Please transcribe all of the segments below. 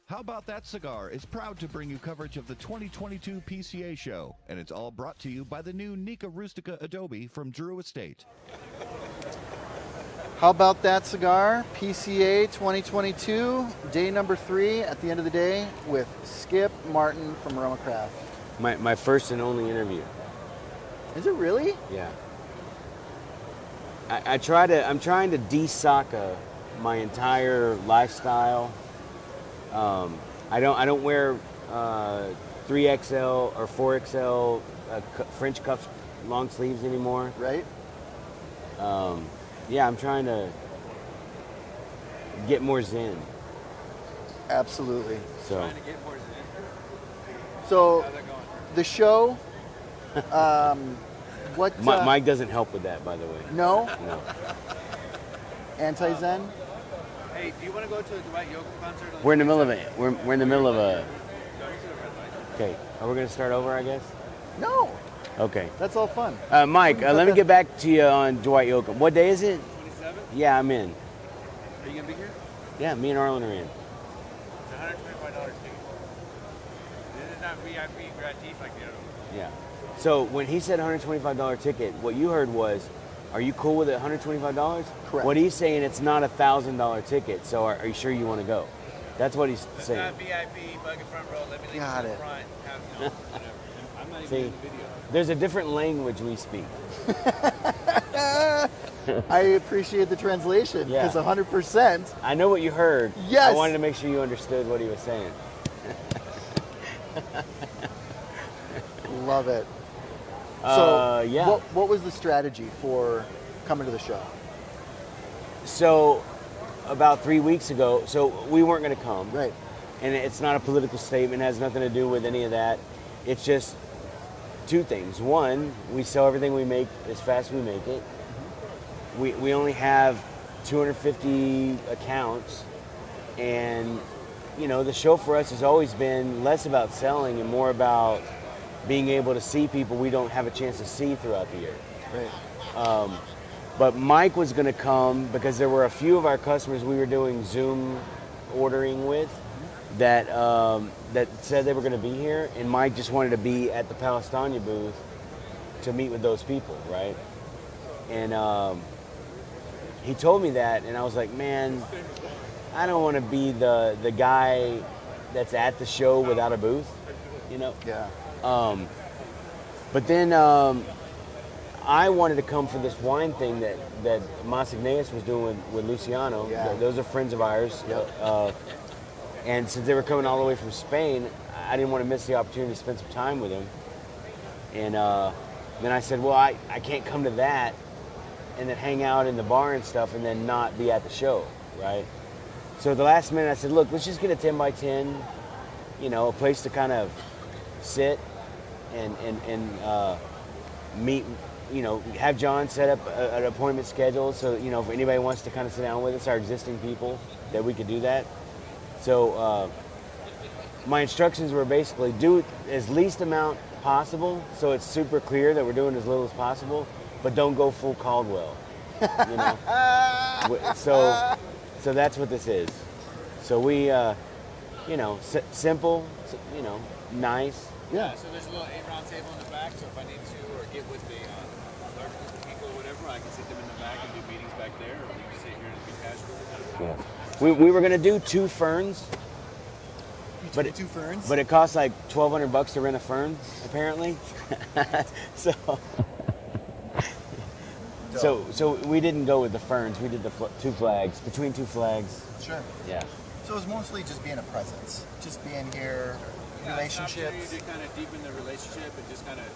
How About That Cigar is proud to bring you coverage of the 2022 PCA show, and it's all brought to you by the new Nica Rustica Adobe from Drew Estate. How About That Cigar, PCA 2022, day number 3 at the end of the day with Skip Martin from RoMa Craft. My first and only interview. Is it really? Yeah. I'm trying to de-soccer my entire lifestyle. I don't wear 3XL or 4XL French cuff long sleeves anymore. Right? Yeah, I'm trying to get more zen. Absolutely. So, Trying to get more zen. So How's that going? the show, what? Mike doesn't help with that, by the way. No? No. Anti-Zen? Hey, do you want to go to a Dwight Yoakam concert? We're in the middle of it. We're in the middle of a. Go to the red light. Okay. Are we gonna start over? I guess. No. Okay. That's all fun. Mike, let me get back to you on Dwight Yoakam. What day is it? 27? Yeah, I'm in. Are you going to be here? Yeah, me and Arlen are in. It's $125 ticket. This is not VIP gratis like the other one. Yeah. So when he said $125 ticket, what you heard was, are you cool with it, $125? Correct. What he's saying, it's not a $1,000 ticket. So are you sure you want to go? That's what he's It's saying. not VIP, fucking front row. Let me leave Got you in it. the front. Have, you know, whatever. I'm not even See, in the video. there's a different language we speak. I appreciate the translation Yeah. because 100%. I know what you heard. Yes. I wanted to make sure you understood what he was saying. Love it. So, yeah. what was the strategy for coming to the show? So about 3 weeks ago, so we weren't going to come. Right. And it's not a political statement, it has nothing to do with any of that. It's just two things. One, we sell everything we make as fast as we make it. We only have 250 accounts, and you know, the show for us has always been less about selling and more about being able to see people we don't have a chance to see throughout the year. Right. But Mike was going to come because there were a few of our customers we were doing Zoom ordering with that that said they were going to be here, and Mike just wanted to be at the Palestania booth to meet with those people, right? And he told me that, and I was like, man, I don't want to be the guy that's at the show without a booth, you know? Yeah. But then I wanted to come for this wine thing that Masigneus was doing with Luciano. Yeah. Those are friends of ours. Yep. And since they were coming all the way from Spain, I didn't want to miss the opportunity to spend some time with them. And then I said, well, I can't come to that and then hang out in the bar and stuff and then not be at the show, right? So at the last minute I said, look, let's just get a 10 by 10, you know, a place to kind of sit and meet, you know, have John set up an appointment schedule so, you know, if anybody wants to kind of sit down with us, our existing people, that we could do that. So my instructions were basically do as least amount possible so it's super clear that we're doing as little as possible, but don't go full Caldwell, you know? So that's what this is. So we, you know, simple, you know, nice. Yeah. So there's a little 8-round table in the back, so if I need to or get with a large group of people or whatever, I can sit them in the back and do meetings back there, or we can sit here and be casual. Yeah. We were gonna do 2 ferns, but Two ferns? but it costs like $1,200 to rent a fern, apparently. So we didn't go with the ferns. We did the 2 flags, between 2 flags. Sure. Yeah. So it was mostly just being a presence, just being here, relationships. It's an opportunity to kind of deepen the relationship and just kind of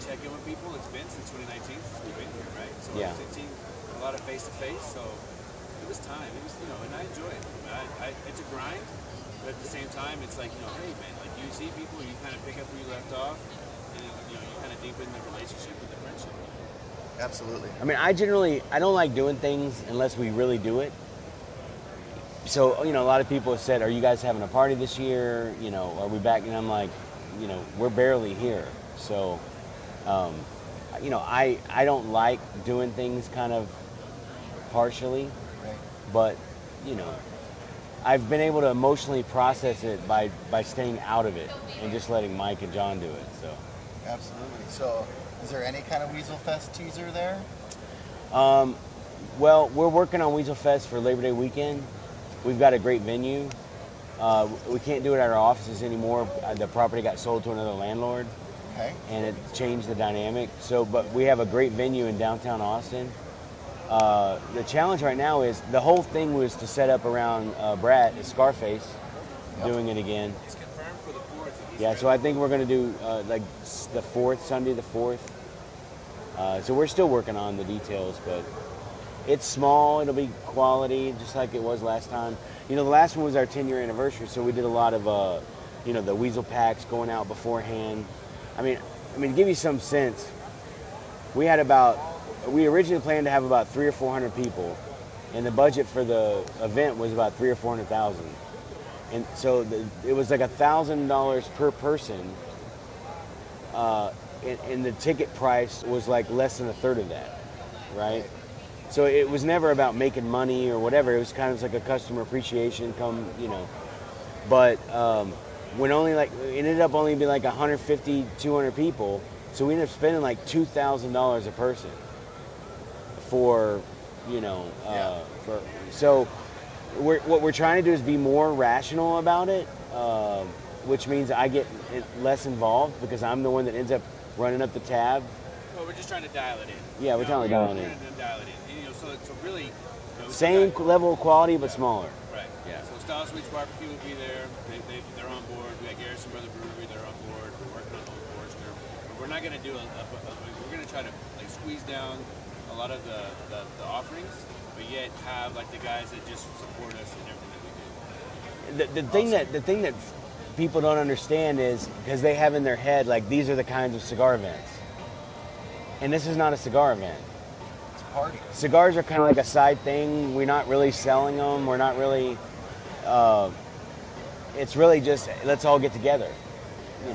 check in with people. It's been since 2019 since we've been here, right? So Yeah. I've seen a lot of face-to-face, so it was time. It was, you know, and I enjoy it. It's a grind, but at the same time, it's like, you know, hey, man, like you see people, you kind of pick up where you left off, and, you know, you kind of deepen the relationship with the friendship. Absolutely. I mean, I don't like doing things unless we really do it. So, you know, a lot of people have said, are you guys having a party this year? You know, are we back? And I'm like, you know, we're barely here. So, you know, I don't like doing things kind of partially, Right. but, you know, I've been able to emotionally process it by staying out of it and just letting Mike and John do it. So Absolutely. So, is there any kind of Weasel Fest teaser there? well, we're working on Weasel Fest for Labor Day weekend. We've got a great venue. We can't do it at our offices anymore. The property got sold to another landlord, Okay. and it changed the dynamic. So, but we have a great venue in downtown Austin. The challenge right now is the whole thing was to set up around Brad, Scarface, doing it again. It's confirmed for the 4th. Yeah, so I think we're going to do like the 4th, Sunday the 4th. So we're still working on the details, but it's small. It'll be quality, just like it was last time. You know, the last one was our 10-year anniversary, so we did a lot of, you know, the Weasel packs going out beforehand. I mean, to give you some sense, we originally planned to have about 300 or 400 people, and the budget for the event was about $300,000 or $400,000. And so it was like $1,000 per person, and the ticket price was like less than a third of that, right? So it was never about making money or whatever. It was kind of like a customer appreciation you know. But when it ended up only being like 150, 200 people, so we ended up spending like $2,000 a person for, you know, so what we're trying to do is be more rational about it, which means I get less involved because I'm the one that ends up running up the tab. Well, we're just trying to dial it in. Yeah, we're trying to dial it in. Dial it in. And, you know, so really, you know, Same level of quality, but smaller. Right. Yeah. So Style Switch Barbecue will be there. They're on board. We got Garrison Brother Brewery. They're on board. We're working on Old Forester. But we're not going to do we're going to try to like squeeze down a lot of the offerings, but yet have like the guys that just support us in everything that we do. The thing that people don't understand is because they have in their head like these are the kinds of cigar events, and this is not a cigar event. It's a party. Cigars are kind of like a side thing. We're not really selling them. We're not really. It's really just let's all get together. You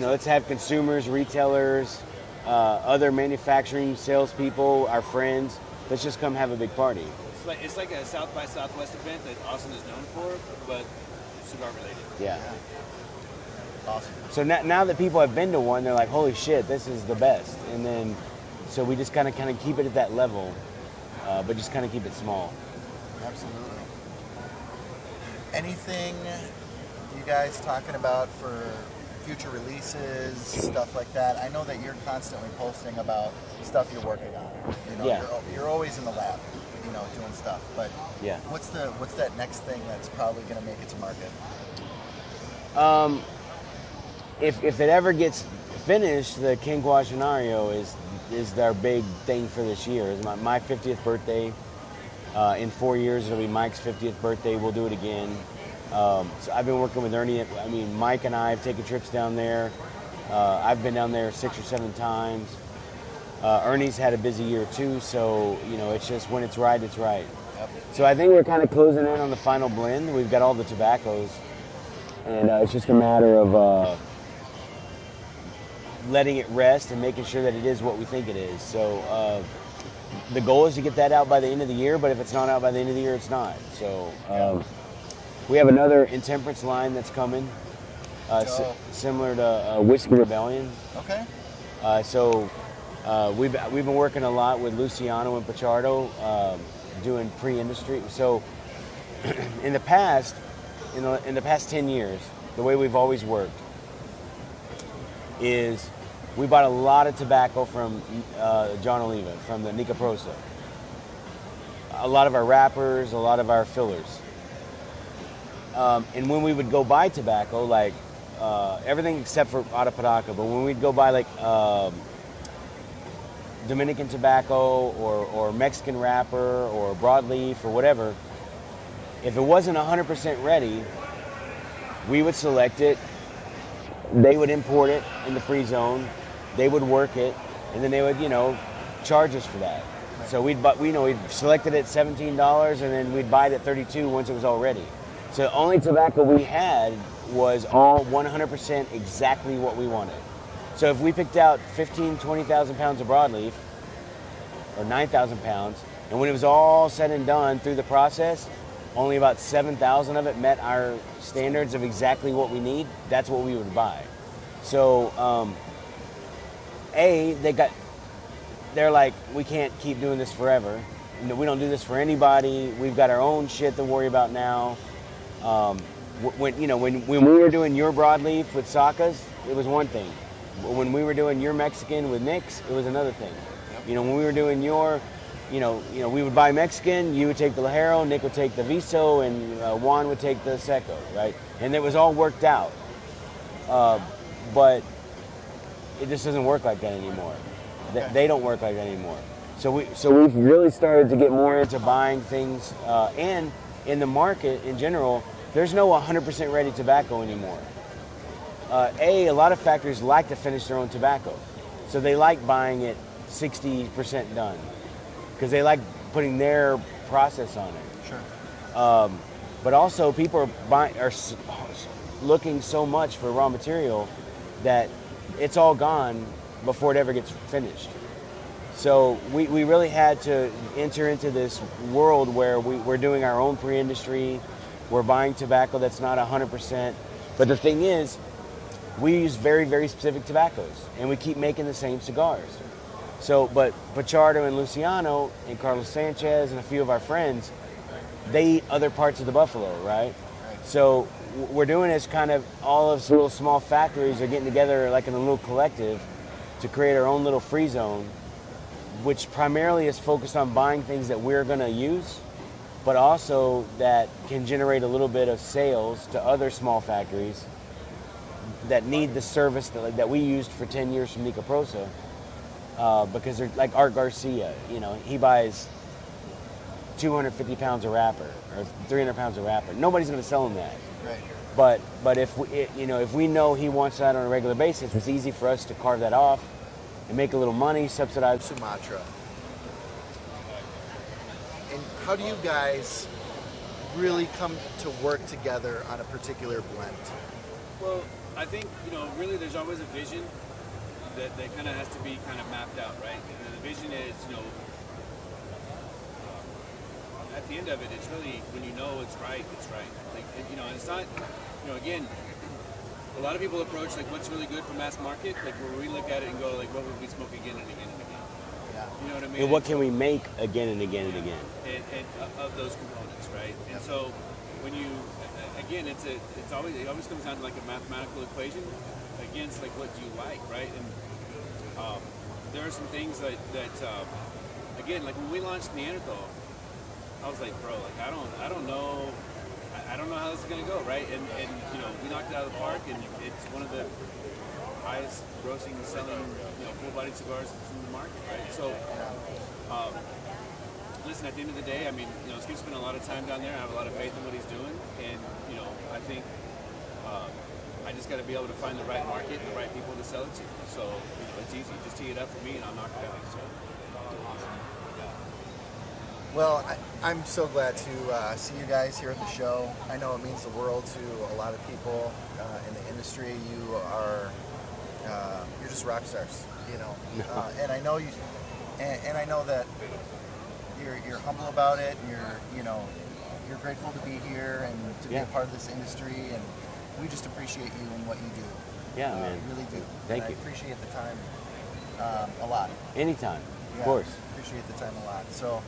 know, let's have consumers, retailers, other manufacturing salespeople, our friends. Let's just come have a big party. It's like a South by Southwest event that Austin is known for, but cigar related. Yeah. Awesome. So now that people have been to one, they're like, holy shit, this is the best. And then, so we just kind of keep it at that level, but just kind of keep it small. Absolutely. Anything you guys talking about for future releases, stuff like that? I know that you're constantly posting about stuff you're working on. You know, Yeah. you're always in the lab, you know, doing stuff. But Yeah. what's that next thing that's probably going to make it to market? If it ever gets finished, the King Quaternario is our big thing for this year. It's my 50th birthday. In 4 years, it'll be Mike's 50th birthday. We'll do it again. So I've been working with Ernie. Mike and I have taken trips down there. I've been down there 6 or 7 times. Ernie's had a busy year too, so you know it's just when it's right, it's right. Yep. So I think we're kind of closing in on the final blend. We've got all the tobaccos, and it's just a matter of letting it rest and making sure that it is what we think it is. So the goal is to get that out by the end of the year, but if it's not out by the end of the year, it's not. So we have another intemperance line that's coming, similar to Whiskey Rebellion. Okay. So we've been working a lot with Luciano and Pichardo, doing pre-industry. So in the past 10 years, the way we've always worked is we bought a lot of tobacco from John Oliva, from the Nica Prosa. A lot of our wrappers, a lot of our fillers. And when we would go buy tobacco, like everything except for Arapiraca, but when we'd go buy like Dominican tobacco or Mexican wrapper or broadleaf or whatever, if it wasn't 100% ready, we would select it. They would import it in the free zone. They would work it, and then they would, charge us for that. So we'd selected it at $17, and then we'd buy it at $32 once it was all ready. So the only tobacco we had was all 100% exactly what we wanted. So if we picked out 20,000 pounds of broadleaf, or 9,000 pounds, and when it was all said and done through the process, only about 7,000 of it met our standards of exactly what we need, that's what we would buy. So, they're like, we can't keep doing this forever. We don't do this for anybody. We've got our own shit to worry about now. When we were doing your broadleaf with Saka's, it was one thing. When we were doing your Mexican with Nick's, it was another thing. Yep. When we were doing your, we would buy Mexican, you would take the Ligero, Nick would take the Viso, and Juan would take the Seco, right? And it was all worked out. But it just doesn't work like that anymore. Okay. They don't work like that anymore. So we've really started to get more into buying things, and in the market in general, there's no 100% ready tobacco anymore. A lot of factories like to finish their own tobacco. So they like buying it 60% done because they like putting their process on it. Sure. But also people are looking so much for raw material that it's all gone before it ever gets finished. So we really had to enter into this world where we're doing our own pre-industry. We're buying tobacco that's not 100%. But the thing is, we use very, very specific tobaccos, and we keep making the same cigars. So, but Pachardo and Luciano and Carlos Sanchez and a few of our friends, they eat other parts of the buffalo, right? So we're doing this kind of, all of these little small factories are getting together like in a little collective to create our own little free zone, which primarily is focused on buying things that we're going to use, but also that can generate a little bit of sales to other small factories that need the service that we used for 10 years from Nica Prosa, because they're like Art Garcia, he buys 250 pounds of wrapper or 300 pounds of wrapper. Nobody's going to sell him that. Right. But if we know he wants that on a regular basis, it's easy for us to carve that off and make a little money, subsidize Sumatra. And how do you guys really come to work together on a particular blend? Well, I think, really there's always a vision that kind of has to be kind of mapped out, right? And the vision is, at the end of it, it's really, when you know it's right, it's right. Like, it's not, again, a lot of people approach, like, what's really good for mass market, like, where we look at it and go, like, what would we smoke again and again and again? Yeah. You know what I mean? and what can we make again and again and again? And of those components, right? And so when you, again, it always comes down to like a mathematical equation against like what you like, right? And there are some things that again, like when we launched Neanderthal, I was like, bro, like I don't know how this is gonna go, right? And we knocked it out of the park, and it's one of the highest grossing selling full-bodied cigars in the market, right? So listen, at the end of the day, I mean, Skip's spent a lot of time down there. I have a lot of faith in what he's doing, and I think I just got to be able to find the right market and the right people to sell it to. So it's easy. Just tee it up for me, and I'll knock it out. So. Well, I'm so glad to see you guys here at the show. I know it means the world to a lot of people in the industry. You are you're just rock stars, and I know you, and I know that you're humble about it. And you're grateful to be here and to be a part of this industry, and we just appreciate you and what you do. Yeah, man. Really do. Thank you. I appreciate the time a lot. Anytime, Yeah, of course. Appreciate the time a lot. So,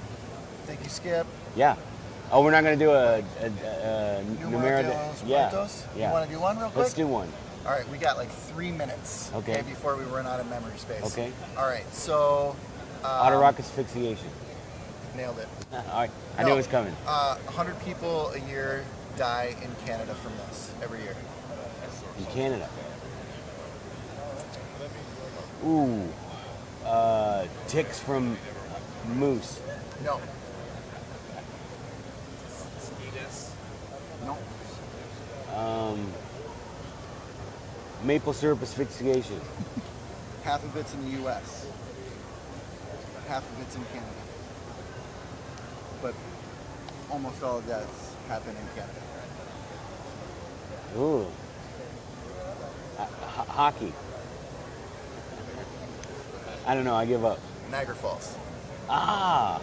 thank you, Skip. Yeah. Oh, we're not going to do a Numero de los Muertos? Yeah. You want to do one real quick? Let's do one. All right, we got like 3 minutes. Okay. Before we run out of memory space. Okay. All right, so. Autorock asphyxiation. Nailed it. All right. I knew it was coming. 100 people a year die in Canada from this every year. In Canada. Ooh. Ticks from moose. No. No. Maple syrup asphyxiation. Half of it's in the U.S. Half of it's in Canada. But almost all of deaths happen in Canada. Ooh. Hockey. I don't know. I give up. Niagara Falls. Ah.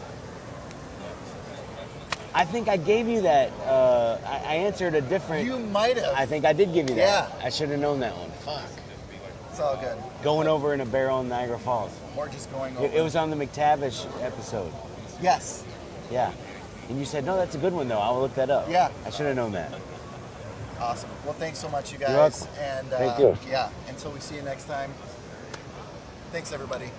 I think I gave you that. I answered a different. You might have. I think I did give you that. Yeah. I should have known that one. Fuck. It's all good. Going over in a barrel in Niagara Falls. Or just going over. It was on the McTavish episode. Yes. Yeah. And you said, no, that's a good one, though. I will look that up. Yeah. I should have known that. Awesome. Well, thanks so much, you guys. You're welcome. And Thank you. yeah, until we see you next time. Thanks, everybody.